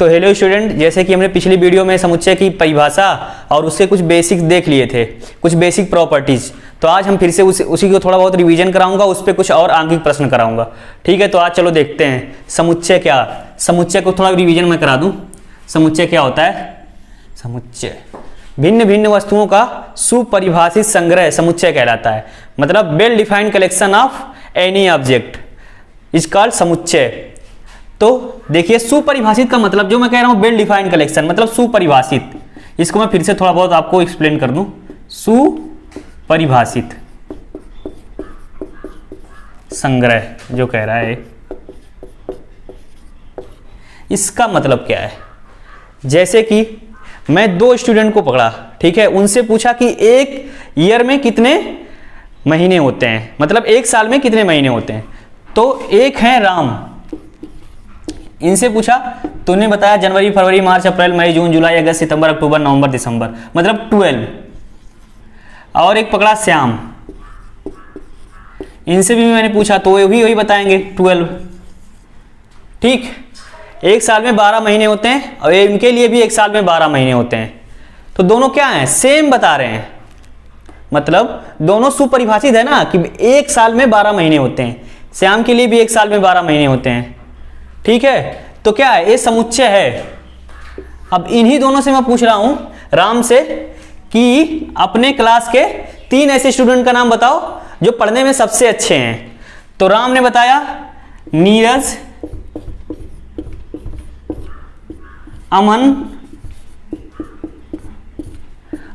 तो hello student, जैसे कि हमने पिछली वीडियो में समुच्चय की परिभाषा और उसके कुछ बेसिक्स देख लिए थे, कुछ बेसिक प्रॉपर्टीज। तो आज हम फिर से उसी को थोड़ा बहुत रिवीजन कराऊंगा, उस पर कुछ और आंकिक प्रश्न कराऊंगा। ठीक है, तो आज चलो देखते हैं समुच्चय क्या। समुच्चय को थोड़ा रिवीजन मैं करा दूं। समुच्चय क्या होता है? समुच्चय भिन्न भिन्न वस्तुओं का सुपरिभाषित संग्रह समुच्चय कहलाता है। मतलब well defined collection of any object is called समुच्चय। तो देखिए, सुपरिभाषित का मतलब जो मैं कह रहा हूं वेल डिफाइंड कलेक्शन मतलब सुपरिभाषित। इसको मैं फिर से थोड़ा बहुत आपको एक्सप्लेन कर दूं। सुपरिभाषित संग्रह जो कह रहा है, इसका मतलब क्या है? जैसे कि मैं दो स्टूडेंट को पकड़ा, ठीक है, उनसे पूछा कि एक ईयर में कितने महीने होते हैं, मतलब एक साल में कितने महीने होते हैं। तो एक है राम, इनसे पूछा तो उन्हें बताया जनवरी, फरवरी, मार्च, अप्रैल, मई, जून, जुलाई, अगस्त, सितंबर, अक्टूबर, नवंबर, दिसंबर, मतलब 12। और एक पकड़ा श्याम, इनसे भी मैंने पूछा तो वही बताएंगे 12। ठीक, एक साल में 12 महीने होते हैं और इनके लिए भी एक साल में 12 महीने होते हैं। तो दोनों क्या हैं? सेम बता रहे हैं, मतलब दोनों सुपरिभाषित है ना कि एक साल में 12 महीने होते हैं। श्याम के लिए भी एक साल में 12 महीने होते हैं। ठीक है, तो क्या है? ये समुच्चय है। अब इन्हीं दोनों से मैं पूछ रहा हूं, राम से, कि अपने क्लास के 3 ऐसे स्टूडेंट का नाम बताओ जो पढ़ने में सबसे अच्छे हैं। तो राम ने बताया नीरज, अमन,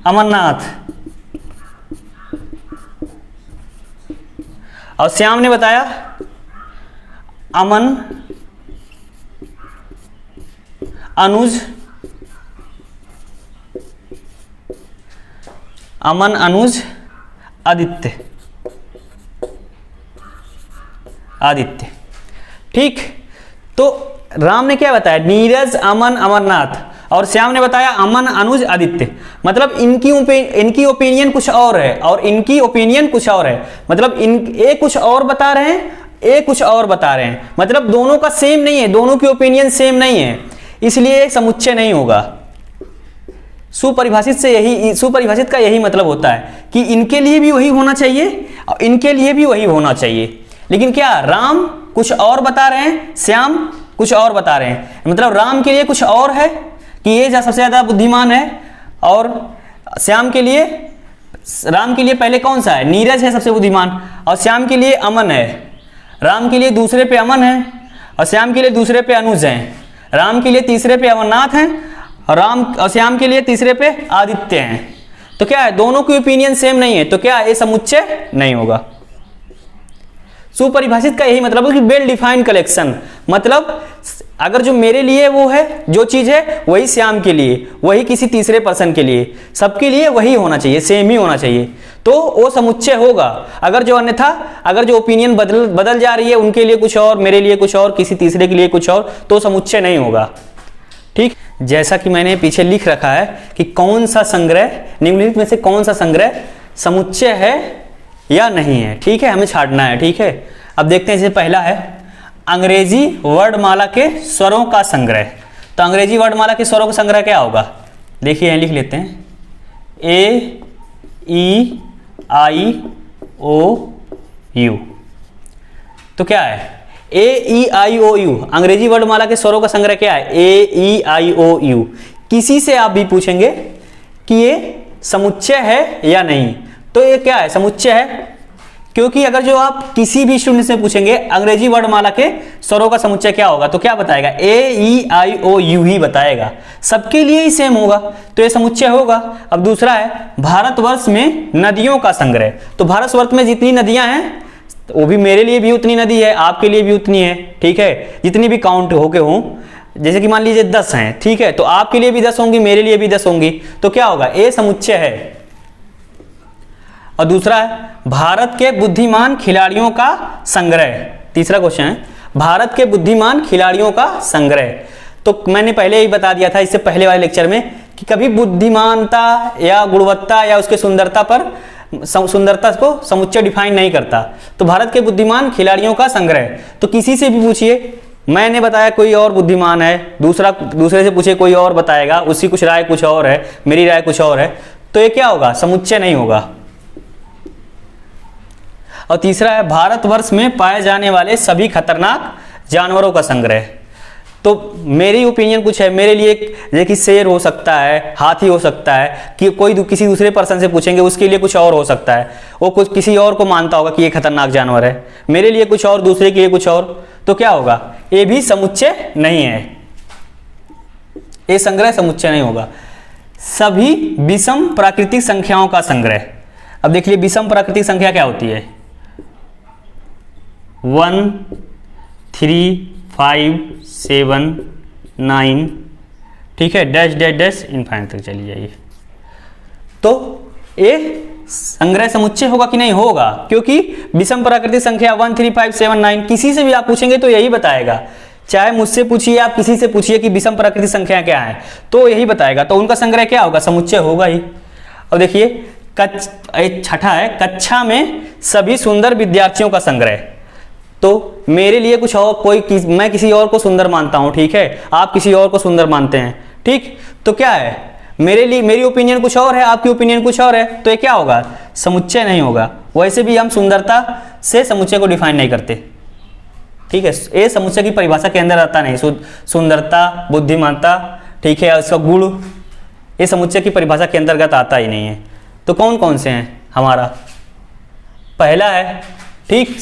अमरनाथ, और श्याम ने बताया अमन, अनुज, अमन, अनुज, आदित्य, आदित्य। ठीक, तो राम ने क्या बताया? नीरज, अमन, अमरनाथ, और श्याम ने बताया अमन, अनुज, आदित्य। मतलब इनकी ओपिनियन कुछ और है और इनकी ओपिनियन कुछ और है। मतलब ये कुछ और बता रहे हैं, ये कुछ और बता रहे हैं, मतलब दोनों का सेम नहीं है, दोनों की ओपिनियन सेम नहीं है, इसलिए समुच्चय नहीं होगा। सुपरिभाषित का यही मतलब होता है कि इनके लिए भी वही होना चाहिए और इनके लिए भी वही होना चाहिए। लेकिन क्या राम कुछ और बता रहे हैं, श्याम कुछ और बता रहे हैं। मतलब राम के लिए कुछ और है कि ये सबसे ज्यादा बुद्धिमान है, और राम के लिए पहले कौन सा है? नीरज है सबसे बुद्धिमान, और श्याम के लिए अमन है। राम के लिए दूसरे पे अमन है और श्याम के लिए दूसरे पे अनुज है। राम के लिए तीसरे पे अमरनाथ हैं और श्याम के लिए तीसरे पे आदित्य हैं। तो क्या है? दोनों की ओपिनियन सेम नहीं है, तो क्या ये समुच्चय नहीं होगा। सुपरिभाषित का यही मतलब है कि वेल डिफाइंड कलेक्शन, मतलब अगर जो मेरे लिए वो है, जो चीज है वही श्याम के लिए, वही किसी तीसरे पर्सन के लिए, सबके लिए वही होना चाहिए, सेम ही होना चाहिए, तो वो समुच्चय होगा। अगर जो अन्यथा, अगर जो ओपिनियन बदल जा रही है, उनके लिए कुछ और, मेरे लिए कुछ और, किसी तीसरे के लिए कुछ और, तो समुच्चय नहीं होगा। ठीक, जैसा कि मैंने पीछे लिख रखा है कि कौन सा संग्रह, निम्नलिखित में से कौन सा संग्रह समुच्चय है या नहीं है। ठीक है, हमें छांटना है। ठीक है, अब देखते हैं। जैसे पहला है अंग्रेजी वर्णमाला के स्वरों का संग्रह। तो अंग्रेजी वर्णमाला के स्वरों का संग्रह क्या होगा? देखिए यहां लिख लेते हैं, ए ई आई ओ यू। तो क्या है? ए ई आई ओ यू। अंग्रेजी वर्णमाला के स्वरों का संग्रह क्या है? ए ई आई ओ यू। किसी से आप भी पूछेंगे कि ये समुच्चय है या नहीं, तो ये क्या है? समुच्चय है। क्योंकि अगर जो आप किसी भी स्टूडेंट से पूछेंगे अंग्रेजी वर्णमाला के स्वरों का समुच्चय क्या होगा, तो क्या बताएगा? ए ई आई ओ यू ही बताएगा, सबके लिए ही सेम होगा, तो ये समुच्चय होगा। अब दूसरा है भारतवर्ष में नदियों का संग्रह। तो भारतवर्ष में जितनी नदियां हैं, वो भी मेरे लिए भी उतनी नदी है, आपके लिए भी उतनी है। ठीक है, जितनी भी काउंट होके हों, जैसे कि मान लीजिए 10 हैं, ठीक है, तो आपके लिए भी 10 होंगी, मेरे लिए भी 10 होंगी, तो क्या होगा? ये समुच्चय है। और दूसरा है भारत के बुद्धिमान खिलाड़ियों का संग्रह। तीसरा क्वेश्चन है भारत के बुद्धिमान खिलाड़ियों का संग्रह। तो मैंने पहले ही बता दिया था इससे पहले वाले लेक्चर में कि कभी बुद्धिमानता या गुणवत्ता या उसके सुंदरता को समुच्चय डिफाइन नहीं करता। तो भारत के बुद्धिमान खिलाड़ियों का संग्रह, तो किसी से भी पूछिए मैंने बताया कोई और बुद्धिमान है, दूसरे से पूछे कोई और बताएगा, उसकी कुछ राय कुछ और है, मेरी राय कुछ और है, तो ये क्या होगा? समुच्चय नहीं होगा। और तीसरा है भारतवर्ष में पाए जाने वाले सभी खतरनाक जानवरों का संग्रह। तो मेरी ओपिनियन कुछ है, मेरे लिए जैसे कि शेर हो सकता है, हाथी हो सकता है, कि कोई किसी दूसरे पर्सन से पूछेंगे उसके लिए कुछ और हो सकता है, वो कुछ किसी और को मानता होगा कि ये खतरनाक जानवर है, मेरे लिए कुछ और, दूसरे के लिए कुछ और, तो क्या होगा? ये भी समुच्चय नहीं है, ये संग्रह समुच्चय नहीं होगा। सभी विषम प्राकृतिक संख्याओं का संग्रह। अब देखिए विषम प्राकृतिक संख्या क्या होती है? 1 3 5 7 9, ठीक है, डैश डैश डैश इनफाइनाइट तक चली जाइए। तो ये संग्रह समुच्चय होगा कि नहीं? होगा, क्योंकि विषम प्राकृतिक संख्या 1 3 5 7 9 किसी से भी आप पूछेंगे तो यही बताएगा। चाहे मुझसे पूछिए, आप किसी से पूछिए कि विषम प्राकृतिक संख्या क्या है, तो यही बताएगा। तो उनका संग्रह क्या होगा? समुच्चय होगा ही। अब देखिए छठा है कक्षा में सभी सुंदर विद्यार्थियों का संग्रह। तो मेरे लिए कुछ और, मैं किसी और को सुंदर मानता हूं, ठीक है, आप किसी और को सुंदर मानते हैं, ठीक, तो क्या है? मेरे लिए मेरी ओपिनियन कुछ और है, आपकी ओपिनियन कुछ और है, तो ये क्या होगा? समुच्चय नहीं होगा। वैसे भी हम सुंदरता से समुच्चय को डिफाइन नहीं करते, ठीक है, ये समुच्चय की परिभाषा के अंदर आता नहीं। सुंदरता, बुद्धिमानता, ठीक है, उसका गुण, ये समुच्चय की परिभाषा के अंतर्गत आता ही नहीं है। तो कौन कौन से हैं? हमारा पहला है, ठीक,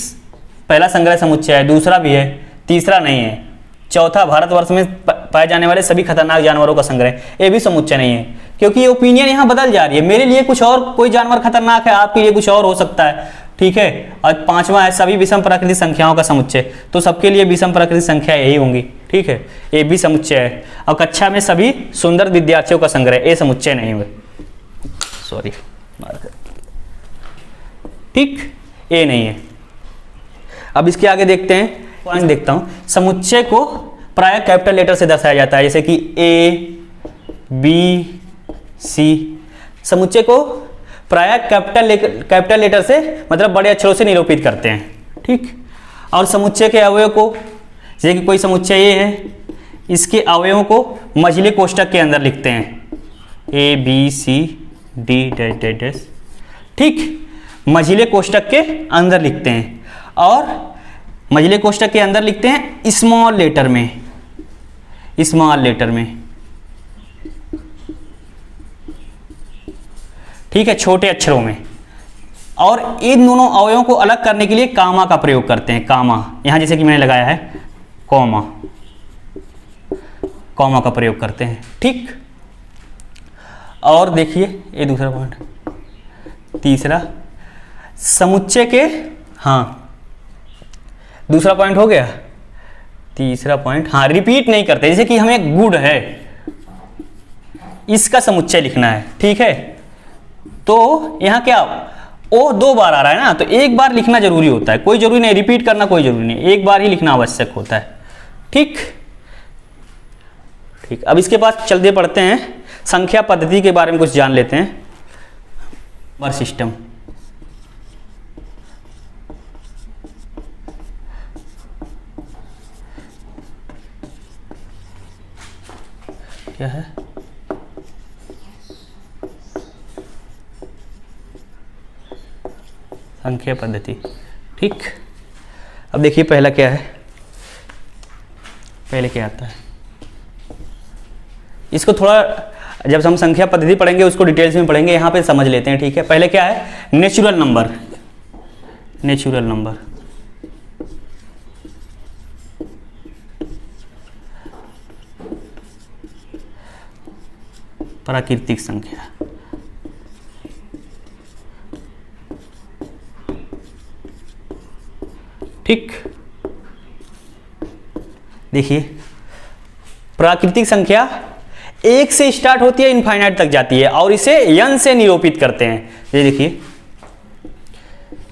पहला संग्रह समुच्चय है, दूसरा भी है, तीसरा नहीं है, चौथा भारतवर्ष में पाए जाने वाले सभी खतरनाक जानवरों का संग्रह, ये भी समुच्चय नहीं है, क्योंकि ये ओपिनियन यहाँ बदल जा रही है। मेरे लिए कुछ और कोई जानवर खतरनाक है, आपके लिए कुछ और हो सकता है, ठीक है। और पांचवा है सभी विषम प्राकृतिक संख्याओं का समुच्चय, तो सबके लिए विषम प्राकृतिक संख्या यही होंगी, ठीक है, ये भी समुच्चय है। और कक्षा में सभी सुंदर विद्यार्थियों का संग्रह, ये समुच्चय नहीं हुए, सॉरी, ठीक, ये नहीं है। अब इसके आगे देखते हैं, पॉइंट देखता हूं। समुच्चय को प्रायः कैपिटल लेटर से दर्शाया जाता है, जैसे कि A B C। समुच्चय को प्रायः कैपिटल लेटर से, मतलब बड़े अक्षरों से निरूपित करते हैं, ठीक। और समुच्चय के अवयव को, जैसे कि कोई समुच्चय ये है, इसके अवयवों को मझले कोष्ठक के अंदर लिखते हैं, A B C D dash dash dash, ठीक, मझले कोष्ठक के अंदर लिखते हैं। और मझले कोष्ठक के अंदर लिखते हैं स्मॉल लेटर में, स्मॉल लेटर में, ठीक है, छोटे अक्षरों में। और इन दोनों अवयवों को अलग करने के लिए कामा का प्रयोग करते हैं, कामा, यहां जैसे कि मैंने लगाया है कॉमा, कॉमा का प्रयोग करते हैं, ठीक। और देखिए ये दूसरा पॉइंट, तीसरा समुच्चय के, हाँ दूसरा पॉइंट हो गया, तीसरा पॉइंट, हाँ रिपीट नहीं करते, जैसे कि हमें गुड है, इसका समुच्चय लिखना है, ठीक है, तो यहां क्या ओ 2 बार आ रहा है ना, तो एक बार लिखना जरूरी होता है, कोई जरूरी नहीं रिपीट करना, कोई जरूरी नहीं, एक बार ही लिखना आवश्यक होता है, ठीक ठीक। अब इसके बाद चलते पढ़ते हैं, संख्या पद्धति के बारे में कुछ जान लेते हैं। नंबर सिस्टम, क्या है? संख्या पद्धति, ठीक। अब देखिए पहला क्या है, पहले क्या आता है, इसको थोड़ा जब हम संख्या पद्धति पढ़ेंगे उसको डिटेल्स में पढ़ेंगे, यहाँ पे समझ लेते हैं, ठीक है। पहले क्या है, नेचुरल नंबर, नेचुरल नंबर, प्राकृतिक संख्या, ठीक। देखिए प्राकृतिक संख्या 1 से स्टार्ट होती है, इनफाइनाइट तक जाती है, और इसे n से निरूपित करते हैं। ये देखिए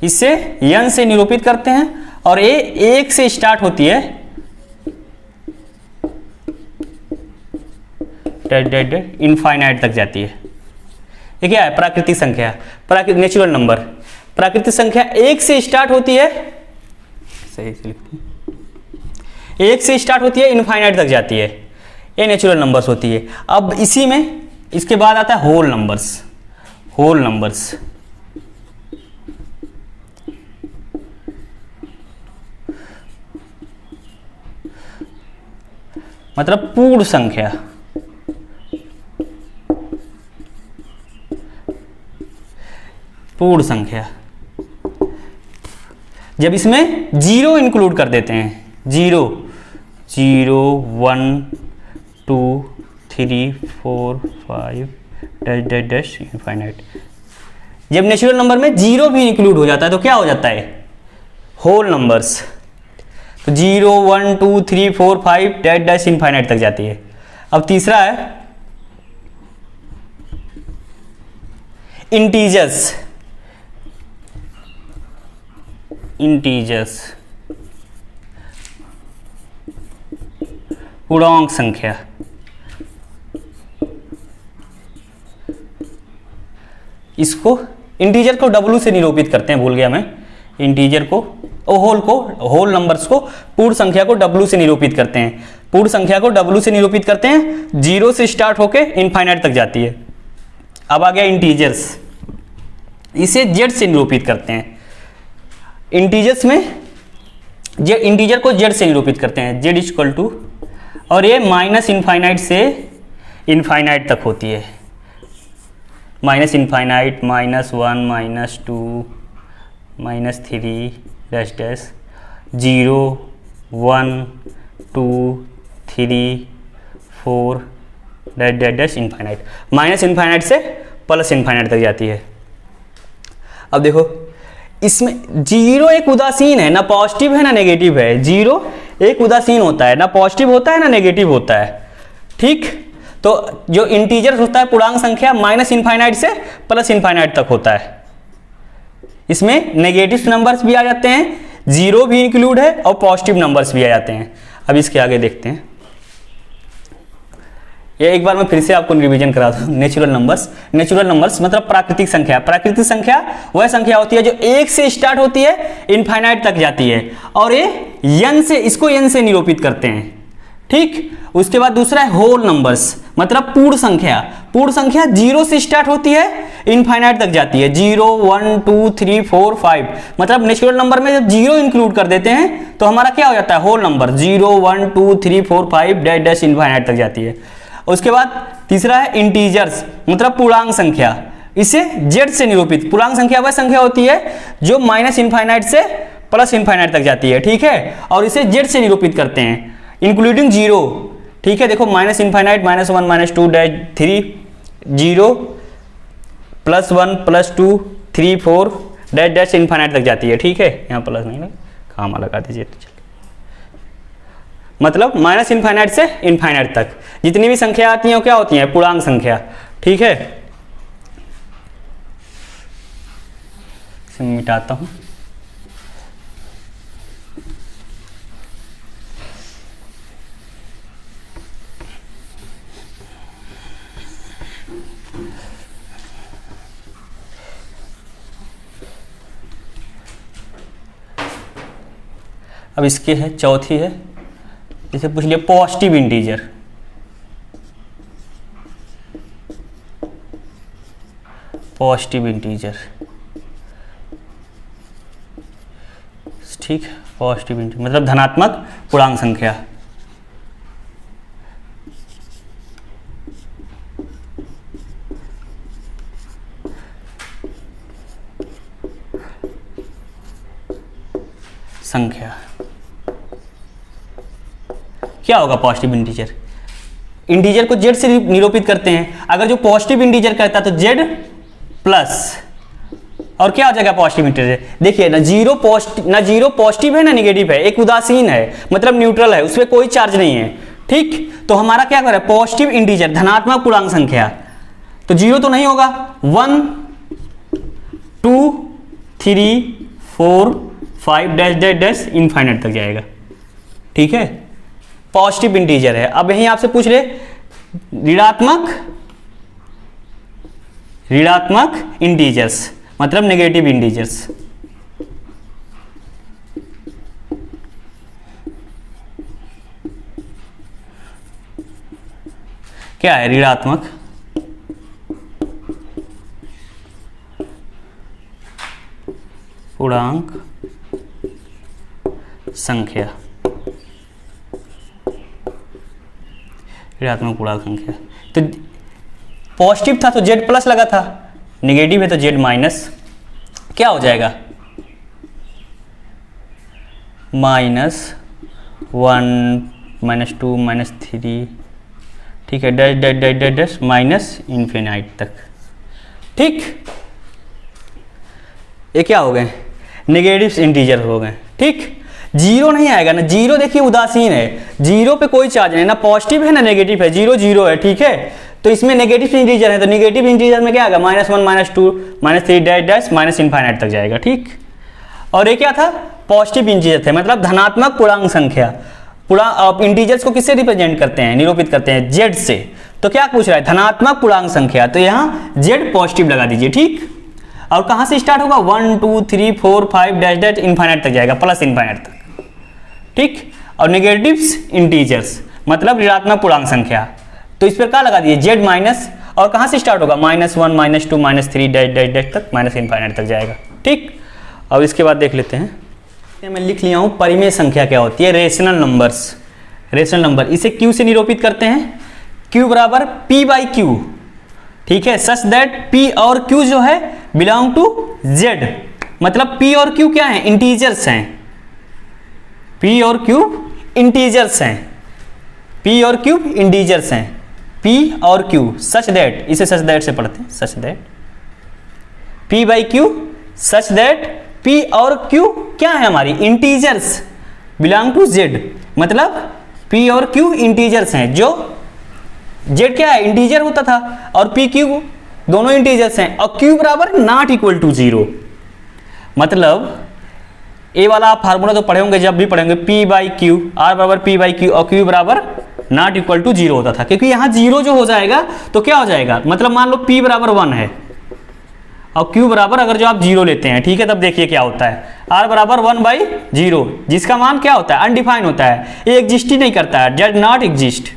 इससे n से निरूपित करते हैं, और ये 1 से स्टार्ट होती है, इनफाइनाइट तक जाती है। ये क्या है, प्राकृतिक संख्या, नेचुरल नंबर। प्राकृतिक संख्या 1 से स्टार्ट होती है, सही से लिखते हैं, 1 से स्टार्ट होती है, इनफाइनाइट तक जाती है, ये नेचुरल नंबर्स होती है। अब इसी में इसके बाद आता है होल नंबर्स। होल नंबर्स मतलब पूर्ण संख्या। पूर्ण संख्या जब इसमें जीरो इंक्लूड कर देते हैं, zero, 0 1 2 3 4 5 dash dash dash infinite. जब नेचुरल नंबर में जीरो भी इंक्लूड हो जाता है तो क्या हो जाता है? Whole numbers. तो 0 1 2 3 4 5 डैश डैश इनफाइनाइट तक जाती है। अब तीसरा है इंटीजर्स। इंटीजर्स पूर्णांक संख्या। इसको इंटीजर को W से निरूपित करते हैं, भूल गया मैं। इंटीजर को होल नंबर्स को, पूर्ण संख्या को W से निरूपित करते हैं। पूर्ण संख्या को W से निरूपित करते हैं, 0 से स्टार्ट होके इनफाइनाइट तक जाती है। अब आ गया इंटीजर्स, इसे Z से निरूपित करते हैं। इंटीजर्स में इंटीजर को Z से निरूपित करते हैं, Z इक्वल टू, और ये माइनस इनफाइनाइट से इनफाइनाइट तक होती है। Minus infinite, -1 -2 -3 dash dash, 0 1 2 3 4 dash dash dash infinite. Minus infinite से प्लस इनफाइनाइट तक जाती है। अब देखो इसमें जीरो एक उदासीन है, ना पॉजिटिव है ना नेगेटिव है। जीरो एक उदासीन होता है, ना पॉजिटिव होता है ना नेगेटिव होता है। ठीक, तो जो इंटीजर होता है पूर्णांक संख्या, माइनस इनफाइनाइट से प्लस इनफाइनाइट तक होता है। इसमें नेगेटिव नंबर्स भी आ जाते हैं, जीरो भी इंक्लूड है, और पॉजिटिव नंबर्स भी आ जाते हैं। अब इसके आगे देखते हैं, ये एक बार मैं फिर से आपको रिवीजन करा दूं। नेचुरल नंबर्स मतलब प्राकृतिक संख्या। प्राकृतिक संख्या वह संख्या होती है जो 1 से स्टार्ट होती है, इनफाइनाइट तक जाती है, और ये n से, इसको n से निरूपित करते हैं। ठीक, उसके बाद दूसरा है होल नंबर्स मतलब पूर्ण संख्या। पूर्ण संख्या 0 से स्टार्ट होती है, इनफाइनाइट तक जाती है। 0 1 2 3 4 5 मतलब नेचुरल नंबर में जब 0 इंक्लूड कर देते हैं तो हमारा क्या हो जाता है? Whole number. 0 1 2 3 4 5 dash dash infinite तक जाती है। उसके बाद तीसरा है इंटीजर्स मतलब पूर्णांक संख्या। इसे Z से निरूपित, पूर्णांक संख्या वह संख्या होती है जो माइनस इनफाइनाइट से प्लस इनफाइनाइट तक जाती है। ठीक है, और इसे Z से निरूपित करते हैं इंक्लूडिंग 0। ठीक है, देखो minus infinite -1 -2 dash 3 0 +1 +2 3 4 dash dash infinite तक जाती है। ठीक है, यहाँ प्लस नहीं है, काम लगा दीजिए तो चलिए। मतलब माइनस इनफाइनाइट से इनफाइनाइट तक जितनी भी संख्या आती हैं वो क्या होती हैं? पूर्णांक संख्या। ठीक है, इसे मिटाता हूं। अब इसके है चौथी है, जैसे पूछ लिया पॉजिटिव इंटीजर। पॉजिटिव इंटीजर, ठीक, पॉजिटिव इंटीजर मतलब धनात्मक पूर्णांक संख्या। संख्या क्या होगा? Positive integer. इंटीजर को Z से निरूपित करते हैं। अगर जो पॉजिटिव इंटीजर कहता है तो Z प्लस, और क्या हो जाएगा पॉजिटिव इंटीजर? देखिए ना, जीरो पॉजिटिव है ना नेगेटिव है, एक उदासीन है मतलब न्यूट्रल है, उसमें कोई चार्ज नहीं है। ठीक, तो हमारा क्या कर रहा है? पॉजिटिव इंटीजर धनात्मक पूर्णांक संख्या, तो जीरो तो नहीं होगा। 1 2 3 4 5 डैश डैश डैश इनफाइनाइट तक जाएगा। ठीक है, पॉजिटिव इंटीजर है। अब यहीं आपसे पूछ रहे ऋणात्मक इंटीजर्स मतलब नेगेटिव इंटीजर्स। क्या है, ऋणात्मक पूर्णांक संख्या, ऋणात्मक पूर्णांक संख्या। तो पॉजिटिव था तो z प्लस लगा था, नेगेटिव है तो z माइनस, क्या हो जाएगा -1 -2 -3, ठीक है, dash dash dash dash dash minus infinite तक। ठीक, ये क्या हो गए, नेगेटिव इंटीजर हो गए। ठीक, जीरो नहीं आएगा ना, जीरो देखिए उदासीन है, जीरो पे कोई चार्ज नहीं, ना पॉजिटिव है ना नेगेटिव है, जीरो जीरो है। ठीक है, तो इसमें नेगेटिव इंटीजर है, तो नेगेटिव इंटीजर में क्या आएगा -1 -2 -3 डैश डैश माइनस इन्फाइनाइट तक जाएगा। ठीक, और ये क्या था, पॉजिटिव इंटीजर थे, मतलब धनात्मक पूर्णांक संख्या। इंटीजर्स को किससे रिप्रेजेंट करते हैं, निरूपित करते हैं, जेड से। तो क्या पूछ रहा है, धनात्मक पूर्णांक संख्या, तो यहाँ जेड पॉजिटिव लगा दीजिए। ठीक, और कहाँ से स्टार्ट होगा, 1 2 3 4 5 डैश डैश इन्फाइनाइट तक जाएगा, प्लस इन्फाइनाइट तक। ठीक, और नेगेटिव्स इंटीजर्स मतलब ऋणात्मक पूर्णांक संख्या, तो इस पर क्या लगा दिए, जेड माइनस, और कहाँ से स्टार्ट होगा, -1 -2 -3 डैश डैश डैश तक माइनस इन्फाइनाइट तक जाएगा। ठीक, अब इसके बाद देख लेते हैं, मैं लिख लिया हूँ परिमेय संख्या क्या होती है, रेशनल नंबर्स। रेशनल नंबर इसे क्यू से निरूपित करते हैं, क्यू बराबर p/q। ठीक है, सच दैट p और q जो है बिलोंग टू z, मतलब p और q क्या है, इंटीजर्स हैं, p और q इंटीजर्स हैं, p और q इंटीजर्स हैं, p और q सच दैट, इसे सच दैट से पढ़ते हैं, such that p/q, such that p और q क्या है हमारी, इंटीजर्स, बिलोंग टू z, मतलब p और q इंटीजर्स हैं, जो z क्या है, इंटीजर होता था, और p q दोनों इंटीजर्स हैं, और q बराबर नॉट इक्वल टू 0, मतलब ए वाला आप फार्मूला तो पढ़े होंगे, जब भी पढ़ेंगे p/q, r बराबर p/q और q बराबर नॉट इक्वल टू 0 होता था, क्योंकि यहाँ 0 जो हो जाएगा तो क्या हो जाएगा, मतलब मान लो p बराबर 1 है और q बराबर अगर जो आप 0 लेते हैं, ठीक है, तब देखिए क्या होता है, r बराबर 1/0, जिसका मान क्या होता है, अनडिफाइन होता है, ये एग्जिस्ट ही नहीं करता है, डज नॉट एग्जिस्ट,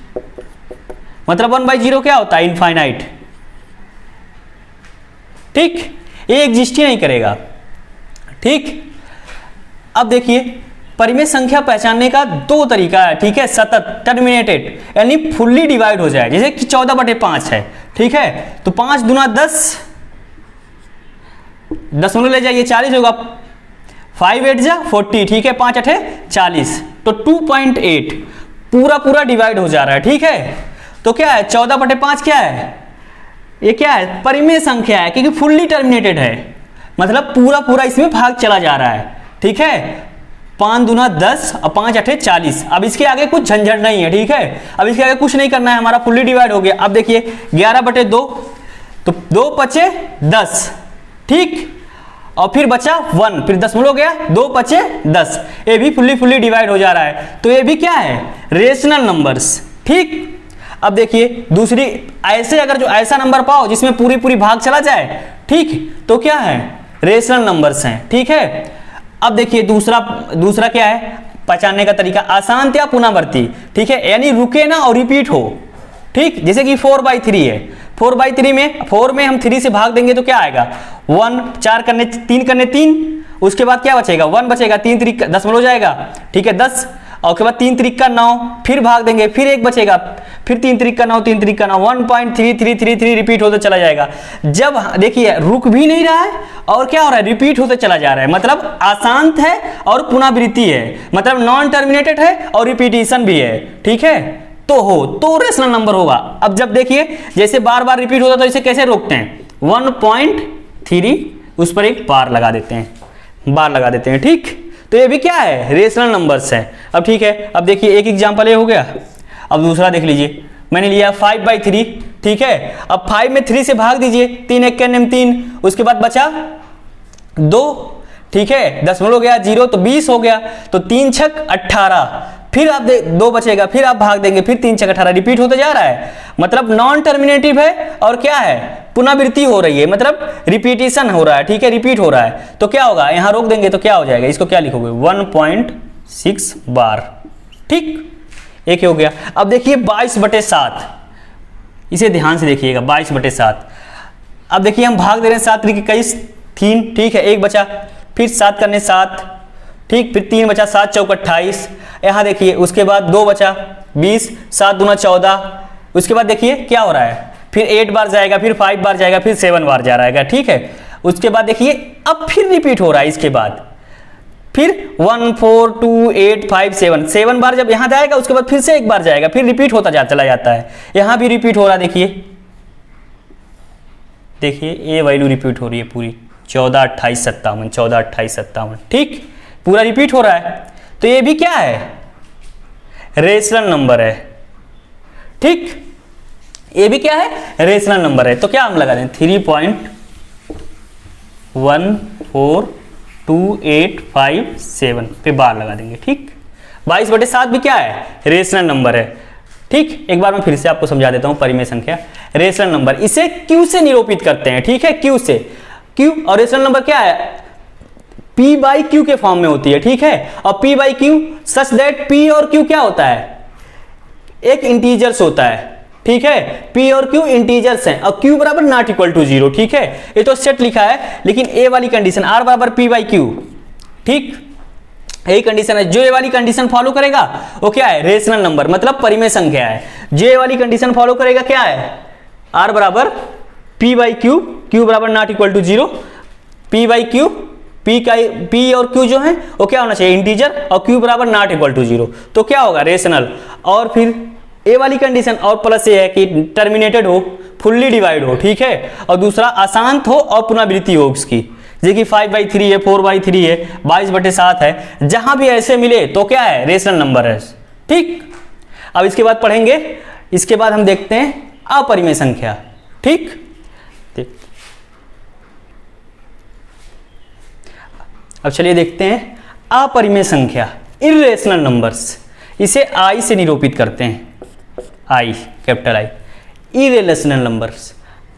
मतलब 1/0 क्या होता है, इनफाइनाइट। ठीक, ये एग्जिस्ट ही नहीं करेगा। ठीक, अब देखिए परिमेय संख्या पहचानने का दो तरीका है। ठीक है, सतत टर्मिनेटेड, यानी फुल्ली डिवाइड हो जाए, जैसे कि 14/5 है। ठीक है, तो 5 दूना 10, 10 ले जाइए 40 होगा, 5 8 जा 40, ठीक है, 5 8 40, तो 2.8 पूरा पूरा डिवाइड हो जा रहा है। ठीक है, तो क्या है 14/5 क्या है, ये क्या है, परिमेय संख्या है, क्योंकि फुल्ली टर्मिनेटेड है, मतलब पूरा पूरा इसमें भाग चला जा रहा है। ठीक है, 5 दूना 10 और 5 8 40, अब इसके आगे कुछ झंझट नहीं है। ठीक है, अब इसके आगे कुछ नहीं करना है, हमारा फुल्ली डिवाइड हो गया। अब देखिए 11/2, तो 2 बचे 10, ठीक, और फिर बचा 1, फिर 10 हो गया, 2 बचे 10, ये भी फुल्ली डिवाइड हो जा रहा है, तो ये भी क्या है, रेशनल नंबर्स। ठीक, अब देखिए दूसरी, ऐसे अगर जो ऐसा नंबर पाओ जिसमें पूरी पूरी भाग चला जाए, ठीक, तो क्या है, रेशनल नंबर्स हैं। ठीक है, अब देखिए दूसरा क्या है पहचानने का तरीका, अशांत या पुनरावर्ती। ठीक है, यानी रुके ना और रिपीट हो। ठीक, जैसे कि 4/3 है, 4/3 में 4 में हम 3 से भाग देंगे तो क्या आएगा, 1, 4 करने 3 करने 3, उसके बाद क्या बचेगा, 1 बचेगा, 3 3 10 हो जाएगा। ठीक है, 10, और उसके बाद 3 3 9, फिर भाग देंगे, फिर 1 बचेगा, फिर 3 3 9, 3 3 9, 1.3333 रिपीट होते चला जाएगा। जब देखिए रुक भी नहीं रहा है और क्या हो रहा है, रिपीट होते चला जा रहा है, मतलब अशांत है और पुनरावृत्ति है, मतलब नॉन टर्मिनेटेड है और रिपीटिशन भी है। ठीक है, तो रेशनल नंबर होगा। अब जब देखिए जैसे बार बार रिपीट होता तो इसे कैसे रोकते हैं, 1.3 उस पर एक बार लगा देते हैं, ठीक, तो ये भी क्या है, रेशनल नंबर्स है। अब ठीक है, अब देखिए एक एग्जांपल ये हो गया, अब दूसरा देख लीजिए, मैंने लिया 5/3, ठीक है, अब 5 में 3 से भाग दीजिए, 3 1 के 3, उसके बाद बचा 2, ठीक है, 10 हो गया 0, तो 20 हो गया, तो 3 6 18, फिर आप 2 बचेगा, फिर आप भाग देंगे, फिर 3 6 18 रिपीट होते जा रहा है, मतलब नॉन टर्मिनेटिव है और क्या है, पुनरावृत्ति हो रही है, मतलब रिपीटिशन हो रहा है। ठीक है, रिपीट हो रहा है, तो क्या होगा, यहां रोक देंगे तो क्या हो जाएगा, इसको क्या लिखोगे, 1.6 बार। ठीक, एक ही हो गया। अब देखिए 22/7, इसे ध्यान से देखिएगा, 22/7। अब देखिए हम भाग दे रहे हैं 7 3 21 3, ठीक है, 1 बचा, फिर 7 करने 7, ठीक, फिर 3 बचा, 7 चौक 28, यहाँ देखिए, उसके बाद 2 बचा 20, 7 दूना 14, उसके बाद देखिए क्या हो रहा है, फिर 8 बार जाएगा, फिर 5 बार जाएगा, फिर 7 बार जा रहेगा, ठीक है। उसके बाद देखिए अब फिर रिपीट हो रहा है, इसके बाद फिर 1 4 2 8 5 7 बार जब यहाँ जाएगा, उसके बाद फिर से 1 बार जाएगा, फिर रिपीट होता चला जाता है। यहाँ भी रिपीट हो रहा है, देखिए ये वैल्यू रिपीट हो रही है पूरी, 14 28 57, 14 28 57, ठीक, पूरा रिपीट हो रहा है। तो ये भी क्या है, रेशनल नंबर है, ठीक, ये भी क्या है, रेशनल नंबर है। तो क्या हम लगा दें, 3.14285 पे बार लगा देंगे, ठीक। 22/7 भी क्या है, रेशनल नंबर है, ठीक। एक बार मैं फिर से आपको समझा देता हूं, परिमेय संख्या रेशनल नंबर, इसे क्यू से निरूपित करते हैं, ठीक है, क्यू से, क्यू और रेशनल नंबर क्या है, P बाई क्यू के फॉर्म में होती है, ठीक है। और P by Q such that P और Q क्या होता है, एक इंटीजर्स होता है, ठीक है, P और Q इंटीजर्स हैं, और Q बराबर नॉट इक्वल टू 0, ठीक है। ये तो सेट लिखा है, लेकिन ए वाली कंडीशन R बराबर P बाई क्यू, ठीक, यही कंडीशन है। जो ये वाली कंडीशन फॉलो करेगा वो क्या है, रेशनल नंबर, मतलब परिमेय संख्या है। जो ये वाली कंडीशन फॉलो करेगा क्या है, R बराबर P बाई क्यू, Q बराबर not equal to 0, P by Q, P और Q जो है वो क्या होना चाहिए, इंटीजर, और Q बराबर नॉट इक्वल टू 0, तो क्या होगा, रेशनल। और फिर ए वाली कंडीशन और प्लस ये है कि टर्मिनेटेड हो, फुल्ली डिवाइड हो, ठीक है, और दूसरा अशांत हो और पुनरावृत्ति हो उसकी, जैसे कि 5/3 है, 4/3 है, 22/7 है, जहां भी ऐसे मिले तो क्या है, रेशनल नंबर है, ठीक। अब इसके बाद पढ़ेंगे, इसके बाद हम देखते हैं अपरिमेय संख्या, ठीक। अब चलिए देखते हैं अपरिमेय संख्या, इर्रेशनल नंबर्स, इसे आई से निरूपित करते हैं, आई, कैपिटल आई, इर्रेशनल नंबर्स,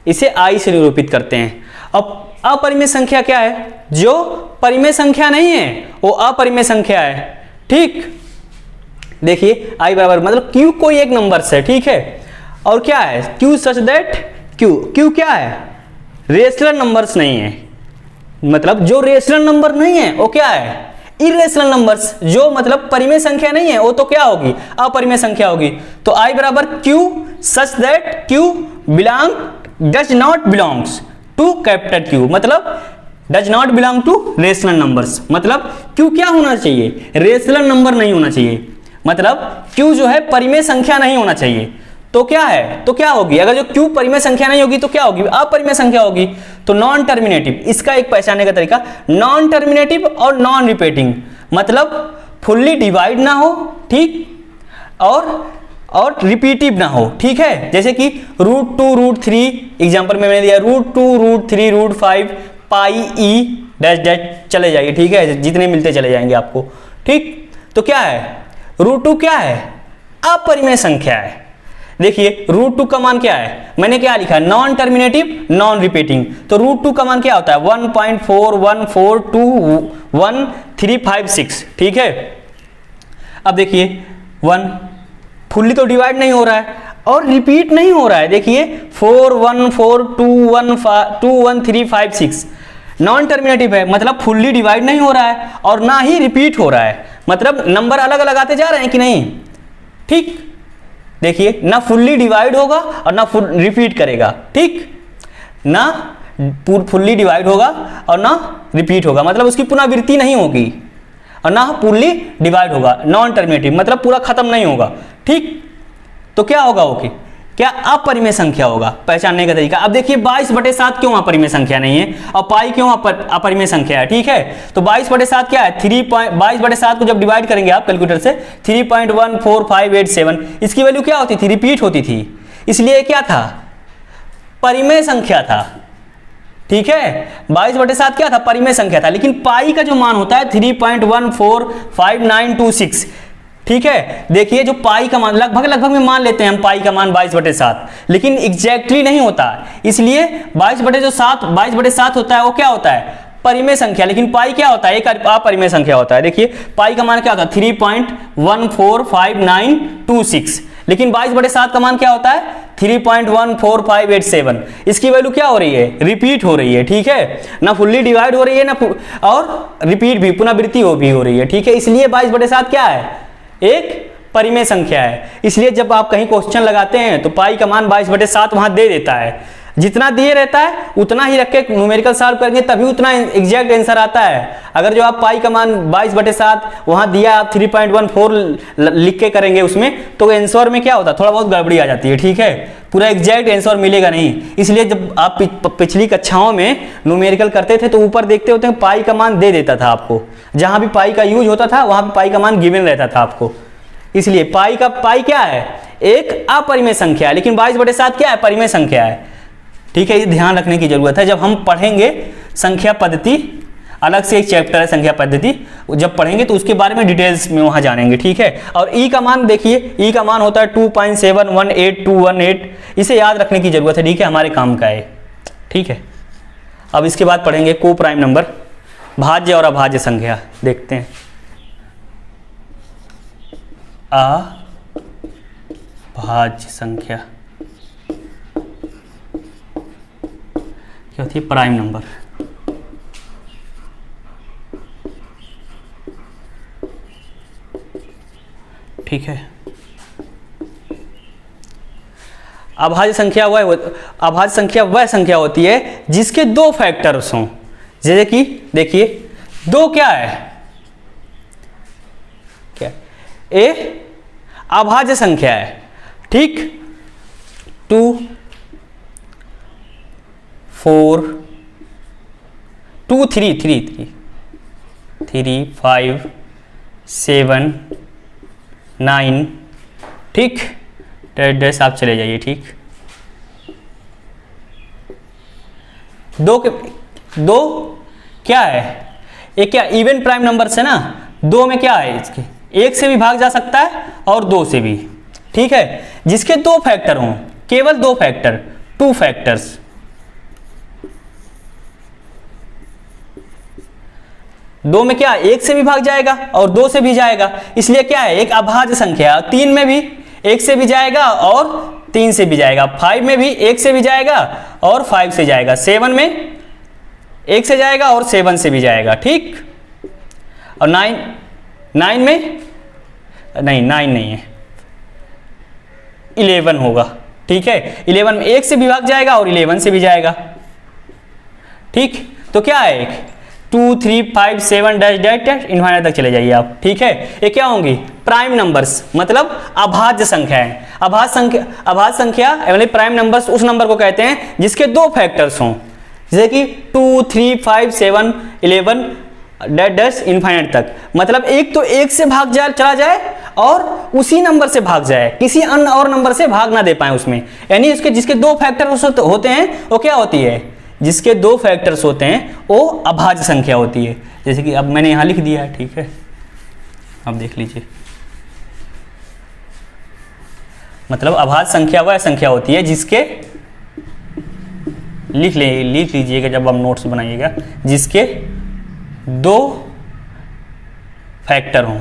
इसे आई से निरूपित करते हैं। अब अपरिमेय संख्या क्या है, जो परिमेय संख्या नहीं है वो अपरिमेय संख्या है, ठीक। देखिए आई बराबर मतलब क्यू कोई एक नंबर है, ठीक है, और क्या है, क्यू सच दैट क्यू क्या है, रेशनल नंबर्स नहीं है, मतलब जो रेशनल नंबर नहीं है वो क्या है, इर्रेशनल नंबर्स, जो मतलब परिमेय संख्या नहीं है वो तो क्या होगी, अपरिमेय संख्या होगी। तो आई बराबर Q such that Q does not belongs to capital Q, मतलब does not belong to rational numbers, मतलब क्यू क्या होना चाहिए, रेशनल नंबर नहीं होना चाहिए, मतलब क्यू जो है परिमेय संख्या नहीं होना चाहिए। तो क्या है, तो क्या होगी, अगर जो क्यू परिमेय संख्या नहीं होगी तो क्या होगी, अपरिमेय संख्या होगी। तो नॉन टर्मिनेटिव, इसका एक पहचानने का तरीका, नॉन टर्मिनेटिव और नॉन रिपीटिंग, मतलब फुल्ली डिवाइड ना हो, ठीक, और रिपीटिव ना हो, ठीक है। जैसे कि √2 √3, एग्जांपल में मैंने दिया √2 √3 √5 पाई ई डैश डैश, चले जाइए, ठीक है, जितने मिलते चले जाएंगे आपको, ठीक। तो क्या है, √2 क्या है, अपरिमेय संख्या है। देखिए √2 का मान क्या है, मैंने क्या लिखा, नॉन टर्मिनेटिव नॉन रिपीटिंग, तो √2 का मान क्या होता है, 1.41421356, ठीक है। अब देखिए 1 फुल्ली तो डिवाइड नहीं हो रहा है और रिपीट नहीं हो रहा है, देखिए 414211356 नॉन टर्मिनेटिव है, मतलब फुल्ली डिवाइड नहीं हो रहा है और ना ही रिपीट हो रहा है, मतलब नंबर अलग अलग आते जा रहे हैं कि नहीं, ठीक। देखिए ना फुल्ली डिवाइड होगा और ना फुल रिपीट करेगा, ठीक, ना फुल्ली डिवाइड होगा और ना रिपीट होगा, मतलब उसकी पुनरावृत्ति नहीं होगी, और ना फुल्ली डिवाइड होगा, नॉन टर्मिनेटिव मतलब पूरा खत्म नहीं होगा, ठीक। तो क्या होगा, ओके, क्या अपरिमेय संख्या होगा, पहचानने का तरीका। अब देखिए 22/7 क्यों अपरिमेय संख्या नहीं है और पाई क्यों अपरिमेय संख्या है, ठीक है। तो 22/7 क्या है, 22/7 को जब डिवाइड करेंगे आप कैलकुलेटर से 3.14587, इसकी वैल्यू क्या होती थी, रिपीट होती थी, इसलिए क्या था, परिमेय संख्या था, ठीक है। 22/7 क्या था, परिमेय संख्या था, लेकिन पाई का जो मान होता है 3.145926, ठीक है। देखिए जो पाई का मान लगभग में मान लेते हैं हम पाई का मान 22/7, लेकिन एग्जैक्टली नहीं होता, इसलिए 22/7 होता है, वो क्या होता है, परिमेय संख्या, लेकिन पाई क्या होता है, एक अपरिमेय संख्या होता है। देखिए पाई का मान क्या होता है, 3.14596, लेकिन 22/7 का मान क्या होता है 3.14587। इसकी वैल्यू क्या हो रही है, रिपीट हो रही है, ठीक है ना, फुल्ली डिवाइड हो रही है ना, और रिपीट भी, पुनरावृत्ति हो रही है, ठीक है। इसलिए 22/7 क्या है, एक परिमेय संख्या है। इसलिए जब आप कहीं क्वेश्चन लगाते हैं तो पाई का मान 22/7 वहां दे देता है, जितना दिए रहता है उतना ही रख के न्यूमेरिकल सॉल्व करेंगे तभी उतना एग्जैक्ट आंसर आता है। अगर जो आप पाई का मान 22/7 वहां दिया, आप 3.14 लिख के करेंगे उसमें, तो आंसर में क्या होता है, थोड़ा बहुत गड़बड़ी आ जाती है, ठीक है, पूरा एग्जैक्ट आंसर मिलेगा नहीं। इसलिए जब आप पिछली कक्षाओं में न्यूमेरिकल करते थे तो ऊपर देखते होते हैं पाई का मान दे देता था आपको, जहां भी पाई का यूज होता था वहां भी पाई का मान गिवन रहता था आपको। इसलिए पाई क्या है, एक अपरिमेय संख्या है, लेकिन 22/7 क्या है, परिमेय संख्या है, ठीक है। ये ध्यान रखने की जरूरत है। जब हम पढ़ेंगे संख्या पद्धति, अलग से एक चैप्टर है संख्या पद्धति, जब पढ़ेंगे तो उसके बारे में डिटेल्स में वहां जानेंगे, ठीक है। और ई का मान देखिए, ई का मान होता है 2.718218, इसे याद रखने की जरूरत है, ठीक है, हमारे काम का है, ठीक है। अब इसके बाद पढ़ेंगे को प्राइम नंबर, भाज्य और अभाज्य संख्या। देखते हैं, अभाज्य संख्या क्या होती है, प्राइम नंबर। ठीक है, अभाज्य संख्या वह संख्या होती है जिसके दो फैक्टर्स हों। जैसे कि देखिए, दो क्या है, क्या ए अभाज्य संख्या है, ठीक, 2 4 2 3 3 3 5 7 9, ठीक, डैश आप चले जाइए, ठीक। दो क्या है, एक क्या इवन प्राइम नंबर से ना, दो में क्या है, इसके एक से भी भाग जा सकता है और दो से भी, ठीक है। जिसके दो फैक्टर हों, केवल दो फैक्टर, 2 फैक्टर्स, दो में क्या एक से भी भाग जाएगा और दो से भी जाएगा, इसलिए क्या है, एक अभाज्य संख्या। 3 में भी एक से भी जाएगा और 3 से भी जाएगा, 5 में भी एक से भी जाएगा और 5 से जाएगा, 7 में एक से जाएगा और 7 से भी जाएगा, ठीक। और 9 में नहीं, 9 नहीं है, 11 होगा, ठीक है। 11 में एक से भी भाग जाएगा और 11 से भी जाएगा, ठीक। तो क्या है, एक 2 3 5 7 डैश डैश डैश इनफाइनाइट तक चले जाइए आप, ठीक है। ये क्या होंगी, प्राइम नंबर्स, मतलब अभाज्य संख्याएं। अभाज्य संख्या यानी प्राइम नंबर्स उस नंबर को कहते हैं जिसके दो फैक्टर्स हों, जैसे कि 2 3 5 7 11 डैश डैश इनफाइनाइट तक, मतलब एक तो एक से भाग जाए, चला जाए और उसी नंबर से भाग जाए, किसी अन्य और नंबर से भाग ना दे पाए उसमें, यानी उसके जिसके दो फैक्टर्स होते हैं वो क्या होती है, जिसके दो फैक्टर्स होते हैं वो अभाज्य संख्या होती है। जैसे कि अब मैंने यहां लिख दिया है, ठीक है, अब देख लीजिए, मतलब अभाज्य संख्या वह संख्या होती है जिसके, लिख लीजिएगा जब आप नोट्स बनाइएगा, जिसके दो फैक्टर हों,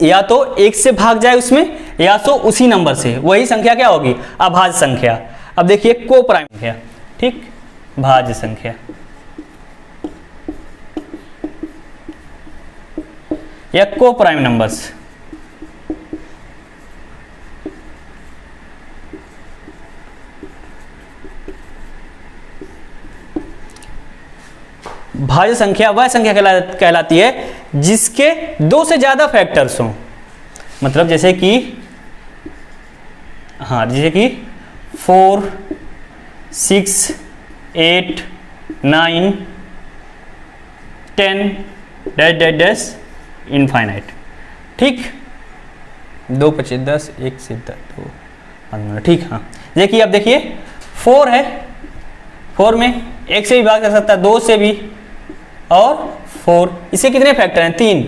या तो एक से भाग जाए उसमें या तो उसी नंबर से, वही संख्या क्या होगी, अभाज्य संख्या। अब देखिए को प्राइम संख्या, ठीक, भाज्य संख्या या को प्राइम नंबर्स। भाज्य संख्या वह संख्या कहलाती है जिसके दो से ज्यादा फैक्टर्स हों, मतलब जैसे कि, हाँ, जैसे कि 4 6 8 9 10 डैश डैश डैश इनफाइनाइट, ठीक, 2 25 10 1 से 2 15, ठीक। हाँ, देखिए अब देखिए 4 है, 4 में एक से भी भाग जा सकता है, 2 से भी और 4, इसके कितने फैक्टर हैं, 3,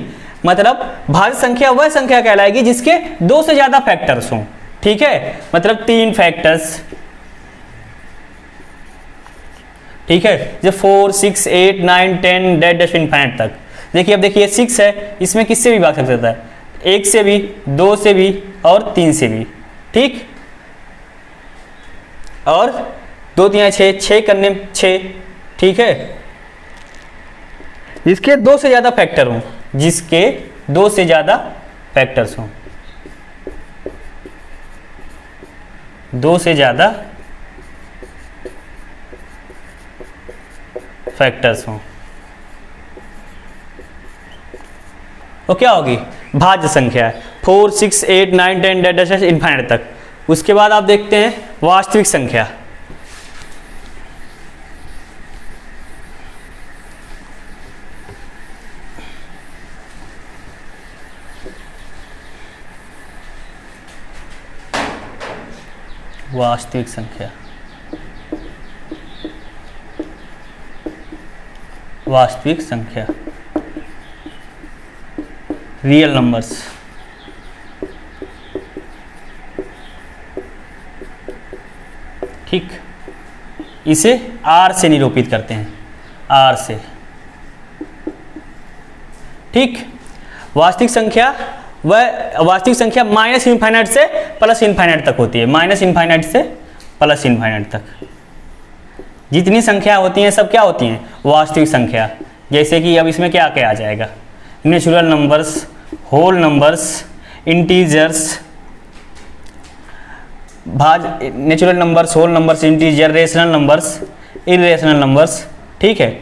मतलब भाज्य संख्या वह संख्या कहलाएगी जिसके दो से ज्यादा फैक्टर्स हों, ठीक है, मतलब 3 फैक्टर्स, ठीक है, जब 4 6 8 9 10 डैश डैश इनफाइनाइट तक, देखिए अब देखिए 6 है, इसमें किससे भी भाग सकता है, 1 से भी, 2 से भी और 3 से भी, ठीक। और 2 3 6, 6 करने 6, ठीक है। जिसके 2 से ज़्यादा फैक्टर हों, जिसके 2 से ज़्यादा फैक्टर्स हों, 2 से ज़्यादा फैक्टर्स हों, तो क्या होगी, भाज्य संख्या है। 4 6 8 9 10 डैश इनफाइनाइट तक। उसके बाद आप देखते हैं वास्तविक संख्या। वास्तविक संख्या, वास्तविक संख्या, रियल नंबर्स। ठीक, इसे R से निरूपित करते हैं, R से, ठीक। वास्तविक संख्या वह वास्तविक संख्या माइनस इनफाइनाइट से प्लस इनफाइनाइट तक होती है, माइनस इनफाइनाइट से प्लस इनफाइनाइट तक जितनी संख्या होती हैं सब क्या होती हैं, वास्तविक संख्या। जैसे कि अब इसमें क्या क्या आ जाएगा, natural numbers, whole numbers, integers, natural numbers, whole numbers, integer, rational numbers, irrational numbers, ठीक है।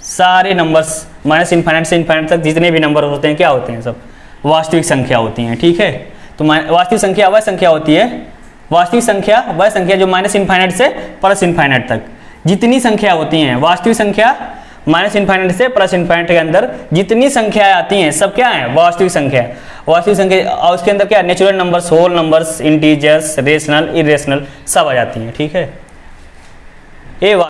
सारे नंबर्स माइनस इनफाइनाइट से इनफाइनाइट तक जितने भी नंबर होते हैं क्या होते हैं, सब वास्तविक संख्या होती हैं, ठीक है। तो वास्तविक संख्या वह संख्या होती है, वास्तविक संख्या वह संख्या जो माइनस इनफाइनाइट से प्लस इनफाइनाइट तक जितनी संख्या होती हैं, वास्तविक संख्या माइनस इनफाइनाइट से प्लस इनफाइनाइट के अंदर जितनी संख्याएं आती हैं सब क्या है, वास्तविक संख्या। वास्तविक संख्या और उसके अंदर क्या, natural numbers, whole numbers, integers, rational, irrational सब आ जाती हैं, ठीक है। ये